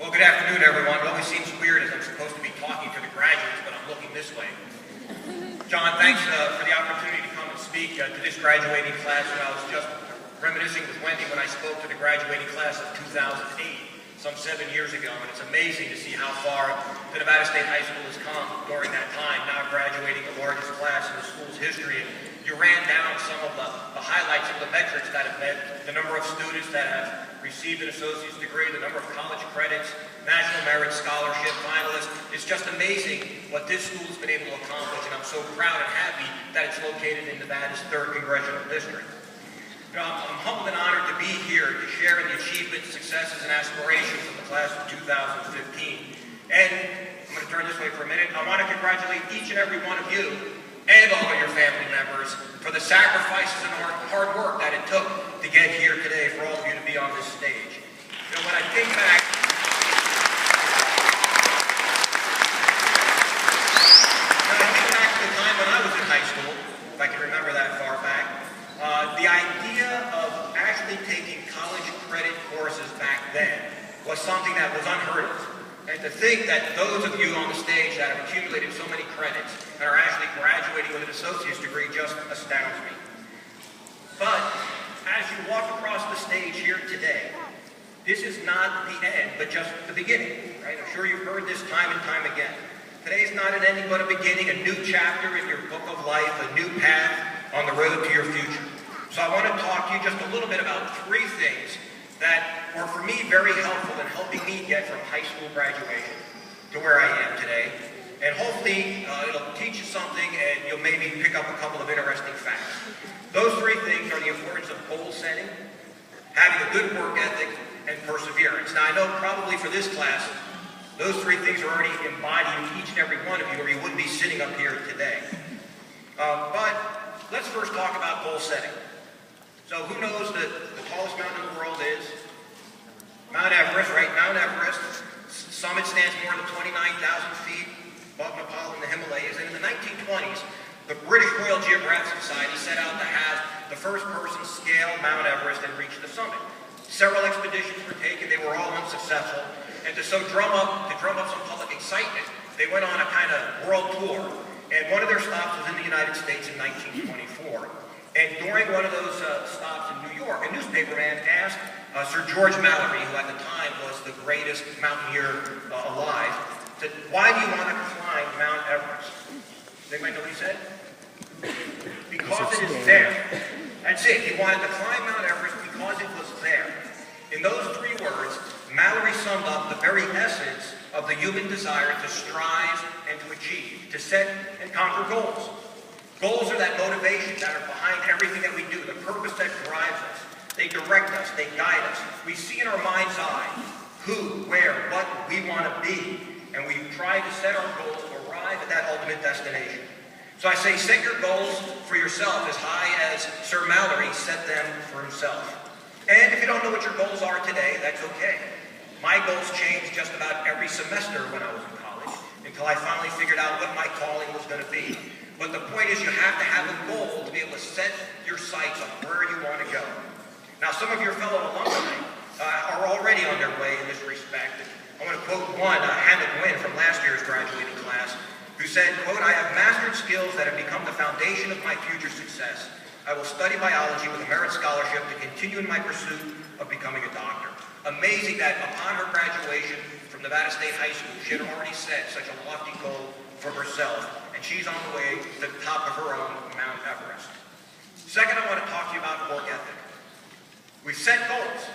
Well, good afternoon, everyone. It always seems weird as I'm supposed to be talking to the graduates, but I'm looking this way. John, thanks for the opportunity to come and speak to this graduating class. And I was just reminiscing with Wendy when I spoke to the graduating class of 2008, some 7 years ago, and it's amazing to see how far the Nevada State High School has come during that time, now graduating the largest class in the school's history. And you ran down some of the highlights of the metrics that have met the number of students that have received an associate's degree, the number of college credits, National Merit Scholarship finalists. It's just amazing what this school has been able to accomplish, and I'm so proud and happy that it's located in Nevada's 3rd Congressional District. You know, I'm humbled and honored to be here to share in the achievements, successes, and aspirations of the class of 2015. And I'm going to turn this way for a minute. I want to congratulate each and every one of you and all of your family members for the sacrifices and hard work that it took to get here today, for all of you to be on this stage. You know, when I think back, to the time when I was in high school, if I can remember that far back, the idea of actually taking college credit courses back then was something that was unheard of. And to think that those of you on the stage that have accumulated so many credits and are actually graduating with an associate's degree just astounds me. But as you walk across the stage here today, this is not the end, but just the beginning, right? I'm sure you've heard this time and time again. Today is not an ending, but a beginning, a new chapter in your book of life, a new path on the road to your future. So I want to talk to you just a little bit about 3 things that were for me very helpful in helping me get from high school graduation to where I am today. And hopefully it'll teach you something and you'll maybe pick up a couple of interesting facts. Those 3 things are the importance of goal setting, having a good work ethic, and perseverance. Now I know probably for this class, those 3 things are already embodied in each and every one of you, or you wouldn't be sitting up here today. But let's first talk about goal setting. So who knows that the tallest mountain in the world is? Mount Everest, right? Mount Everest. Summit stands more than 29,000 feet above Nepal in the Himalayas. And in the 1920s, the British Royal Geographic Society set out to have the first person scale Mount Everest and reach the summit. Several expeditions were taken. They were all unsuccessful. And to drum up some public excitement, they went on a kind of world tour. And one of their stops was in the United States in 1924. And during one of those stops in New York, a newspaperman asked Sir George Mallory, who at the time was the greatest mountaineer alive, said, "Why do you want to climb Mount Everest?" Anybody know what he said? Because it is there. That's it. He wanted to climb Mount Everest because it was there. In those 3 words, Mallory summed up the very essence of the human desire to strive and to achieve, to set and conquer goals. Goals are that motivation that are behind everything that we do, the purpose that drives us. They direct us, they guide us. We see in our mind's eye who, where, what we want to be, and we try to set our goals to arrive at that ultimate destination. So I say set your goals for yourself as high as Sir Mallory set them for himself. And if you don't know what your goals are today, that's okay. My goals changed just about every semester when I was in college, until I finally figured out what my calling was going to be. But the point is, you have to have a goal to be able to set your sights on where you want to go. Now, some of your fellow alumni are already on their way in this respect. I want to quote one, Hammett Wynn from last year's graduating class, who said, quote, "I have mastered skills that have become the foundation of my future success. I will study biology with a merit scholarship to continue in my pursuit of becoming a doctor." Amazing that upon her graduation from Nevada State High School, she had already set such a lofty goal for herself, and she's on the way to the top of her own Mount Everest. Second, I want to talk to you about work ethic. We've set goals.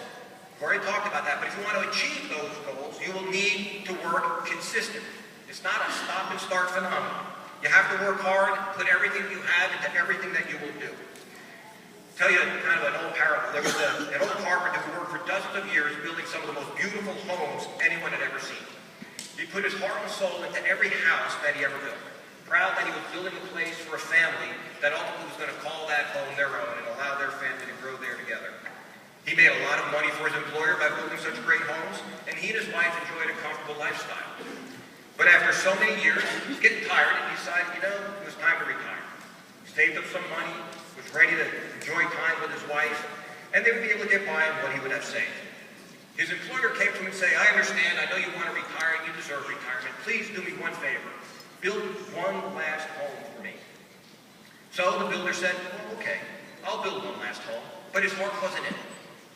We've already talked about that, but if you want to achieve those goals, you will need to work consistently. It's not a stop and start phenomenon. You have to work hard, put everything you have into everything that you will do. Tell you kind of an old parable. There was an old carpenter who worked for dozens of years building some of the most beautiful homes anyone had ever seen. He put his heart and soul into every house that he ever built, proud that he was building a place for a family that ultimately was going to call that home their own and allow their family to grow there together. He made a lot of money for his employer by building such great homes, and he and his wife enjoyed a comfortable lifestyle. But after so many years, he was getting tired, and he decided, it was time to retire. He saved up some money, was ready to enjoy time with his wife, and they would be able to get by on what he would have saved. His employer came to him and said, I understand, I know you want to retire and you deserve retirement. Please do me one favor. Build one last home for me. So the builder said, well, okay, I'll build one last home. But his heart wasn't in it.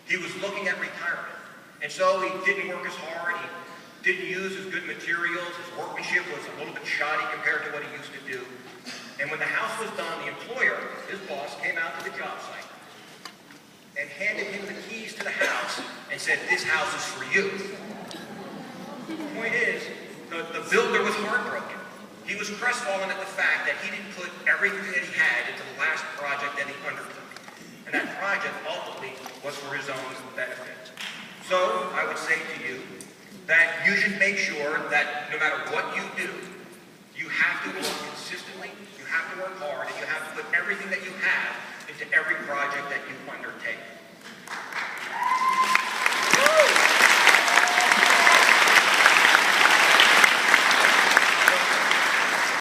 He was looking at retirement. And so he didn't work as hard. He didn't use as good materials. His workmanship was a little bit shoddy compared to what he used to do. And when the house was done, the employer, his boss, came out to the job site and handed him the keys to the house and said, this house is for you. The point is, the builder was heartbroken. He was crestfallen at the fact that he didn't put everything that he had into the last project that he undertook. And that project ultimately was for his own benefit. So I would say to you that you should make sure that no matter what you do, you have to work consistently, you have to work hard, and you have to put everything that you have into every project that you undertake.